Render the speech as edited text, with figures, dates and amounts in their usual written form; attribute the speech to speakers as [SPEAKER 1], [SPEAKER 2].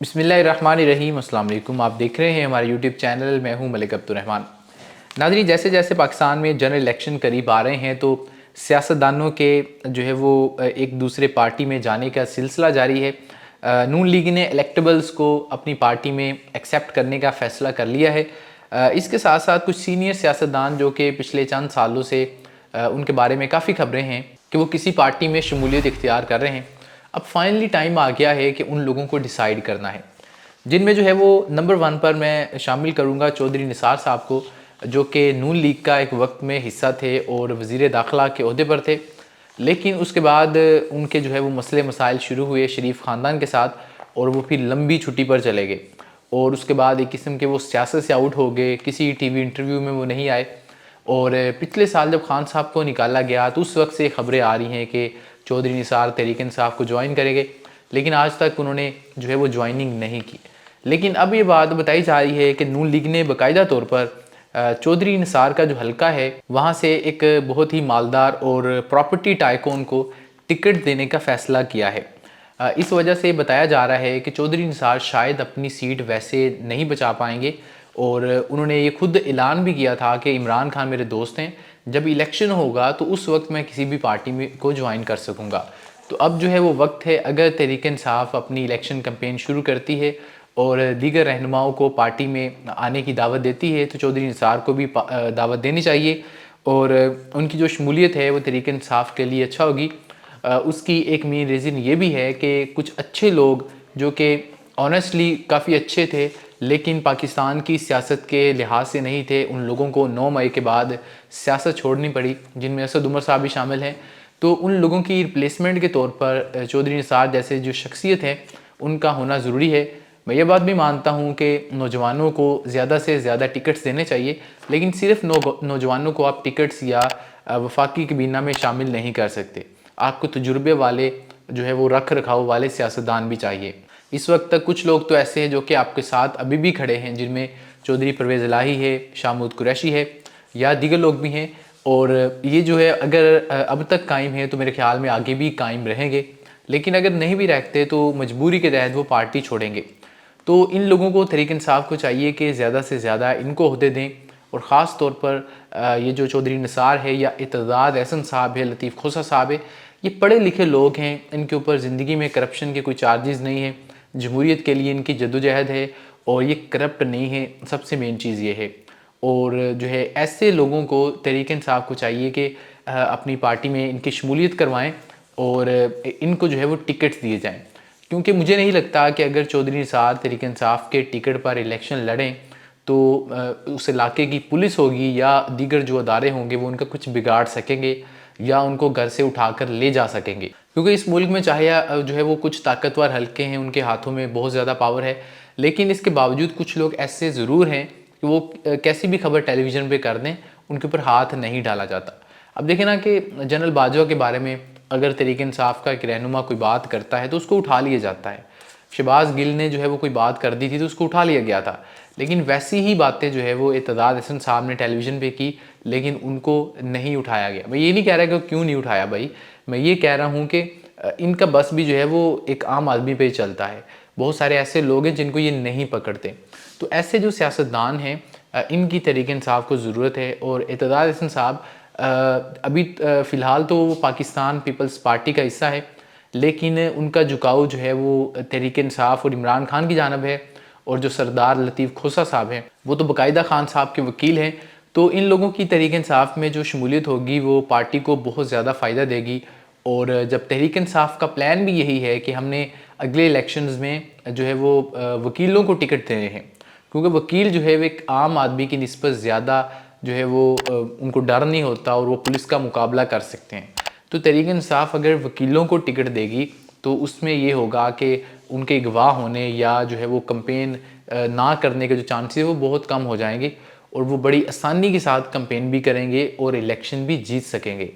[SPEAKER 1] बिस्मिल्लाहिर्रहमानिर्रहीम। अस्सलाम वालेकुम। आप देख रहे हैं हमारे यूट्यूब चैनल। मैं हूं मलिक अब्दुर्रहमान। नाज़रीन, जैसे जैसे पाकिस्तान में जनरल इलेक्शन करीब आ रहे हैं तो सियासतदानों के जो है वो एक दूसरे पार्टी में जाने का सिलसिला जारी है। नून लीग ने इलेक्टेबल्स को अपनी पार्टी में एक्सेप्ट करने का फ़ैसला कर लिया है। इसके साथ साथ कुछ सीनियर सियासतदान जो कि पिछले चंद सालों से उनके बारे में काफ़ी खबरें हैं कि वो किसी पार्टी में शमूलियत इख्तियार कर रहे हैं। अब फाइनली टाइम आ गया है कि उन लोगों को डिसाइड करना है, जिनमें जो है वो नंबर 1 पर मैं शामिल करूंगा चौधरी निसार साहब को, जो कि नून लीग का एक वक्त में हिस्सा थे और वज़ीर दाखिला के ओहदे पर थे। लेकिन उसके बाद उनके जो है वो मसले मसाइल शुरू हुए शरीफ ख़ानदान के साथ और वो फिर लंबी छुट्टी पर चले गए और उसके बाद एक किस्म के वो सियासत से आउट हो गए। किसी टीवी इंटरव्यू में वो नहीं आए और पिछले साल जब खान साहब को निकाला गया तो उस वक्त से खबरें आ रही हैं कि चौधरी निसार तहरीक इंसाफ को ज्वाइन करेंगे, लेकिन आज तक उन्होंने जो है वो ज्वाइनिंग नहीं की। लेकिन अब ये बात बताई जा रही है कि नून लीग ने बाकायदा तौर पर चौधरी निसार का जो हलका है वहाँ से एक बहुत ही मालदार और प्रॉपर्टी टाइकून को टिकट देने का फ़ैसला किया है। इस वजह से बताया जा रहा है कि चौधरी निसार शायद अपनी सीट वैसे नहीं बचा पाएंगे और उन्होंने ये खुद ऐलान भी किया था कि इमरान खान मेरे दोस्त हैं, जब इलेक्शन होगा तो उस वक्त मैं किसी भी पार्टी में को ज्वाइन कर सकूँगा। तो अब जो है वो वक्त है, अगर तहरीक इंसाफ अपनी इलेक्शन कैंपेन शुरू करती है और दीगर रहनुमाओं को पार्टी में आने की दावत देती है तो चौधरी निसार को भी दावत देनी चाहिए और उनकी जो शमूलियत है वो तहरीक इंसाफ के लिए अच्छा होगी। उसकी एक मेन रीज़न ये भी है कि कुछ अच्छे लोग जो कि ऑनेस्टली काफ़ी अच्छे थे लेकिन पाकिस्तान की सियासत के लिहाज से नहीं थे, उन लोगों को 9 मई के बाद सियासत छोड़नी पड़ी, जिनमें असद उमर साहब भी शामिल हैं। तो उन लोगों की रिप्लेसमेंट के तौर पर चौधरी निसार जैसे जो शख्सियत है उनका होना ज़रूरी है। मैं ये बात भी मानता हूँ कि नौजवानों को ज़्यादा से ज़्यादा टिकट्स देने चाहिए, लेकिन सिर्फ नौजवानों को आप टिकट्स या वफाकी कबीना में शामिल नहीं कर सकते। आपको तजुर्बे वाले जो है वो रख रखाव वाले सियासतदान भी चाहिए। इस वक्त तक कुछ लोग तो ऐसे हैं जो कि आपके साथ अभी भी खड़े हैं, जिनमें चौधरी परवेज़ इलाही है, शाहमूद कुरैशी है या दीगर लोग भी हैं और ये जो है अगर अब तक कायम है तो मेरे ख्याल में आगे भी कायम रहेंगे। लेकिन अगर नहीं भी रखते तो मजबूरी के तहत वो पार्टी छोड़ेंगे। तो इन लोगों को तहरीक इंसाफ को चाहिए कि ज़्यादा से ज़्यादा इनको ओहदे दें और ख़ास तौर पर ये जो चौधरी निसार है या इत्तेदाद एहसन साहब है, लतीफ़ खोसा साहब है, ये पढ़े लिखे लोग हैं, इनके ऊपर ज़िंदगी में करप्शन के कोई चार्जेस नहीं हैं, जमहूरियत के लिए इनकी जद्दोजहद है और ये करप्ट नहीं है। सबसे मेन चीज़ ये है। और जो है ऐसे लोगों को तहरीक इंसाफ को चाहिए कि अपनी पार्टी में इनकी शमूलियत करवाएं और इनको जो है वो टिकट्स दिए जाएं, क्योंकि मुझे नहीं लगता कि अगर चौधरी निसार तहरीक इंसाफ के टिकट पर इलेक्शन लड़ें तो उस इलाके की पुलिस होगी या दीगर जो अदारे होंगे वो उनका कुछ बिगाड़ सकेंगे या उनको घर से उठाकर ले जा सकेंगे। क्योंकि इस मुल्क में चाहे जो है वो कुछ ताकतवर हल्के हैं, उनके हाथों में बहुत ज़्यादा पावर है, लेकिन इसके बावजूद कुछ लोग ऐसे ज़रूर हैं कि वो कैसी भी खबर टेलीविज़न पे कर दें, उनके ऊपर हाथ नहीं डाला जाता। अब देखें ना कि जनरल बाजवा के बारे में अगर तहरीक इंसाफ का एक रहनुमा कोई बात करता है तो उसको उठा लिया जाता है। शहबाज गिल ने जो है वो कोई बात कर दी थी तो उसको उठा लिया गया था। लेकिन वैसी ही बातें जो है वो इत्तेदाद एहसन साहब ने टेलीविज़न पे की, लेकिन उनको नहीं उठाया गया। मैं ये नहीं कह रहा कि क्यों नहीं उठाया भाई, मैं ये कह रहा हूँ कि इनका बस भी जो है वो एक आम आदमी पे ही चलता है। बहुत सारे ऐसे लोग हैं जिनको ये नहीं पकड़ते। तो ऐसे जो सियासतदान हैं इनकी तहरीक इंसाफ को ज़रूरत है। और इत्तेदाद एहसन साहब अभी फ़िलहाल तो वो पाकिस्तान पीपल्स पार्टी का हिस्सा है, लेकिन उनका झुकाव जो है वो तहरीक इंसाफ और इमरान खान की जानब है। और जो सरदार लतीफ़ खोसा साहब हैं वो तो बाकायदा खान साहब के वकील हैं। तो इन लोगों की तहरीक इंसाफ में जो शमूलियत होगी वो पार्टी को बहुत ज़्यादा फ़ायदा देगी। और जब तहरीक इंसाफ का प्लान भी यही है कि हमने अगले इलेक्शंस में जो है वो वकीलों को टिकट देने हैं, क्योंकि वकील जो है वो एक आम आदमी की निस्बत ज़्यादा जो है वो उनको डर नहीं होता और वो पुलिस का मुकाबला कर सकते हैं। तो तहरीक इंसाफ अगर वकीलों को टिकट देगी तो उसमें ये होगा कि उनके गवाह होने या जो है वो कंपेन ना करने के जो चांसेस वो बहुत कम हो जाएंगे और वो बड़ी आसानी के साथ कंपेन भी करेंगे और इलेक्शन भी जीत सकेंगे।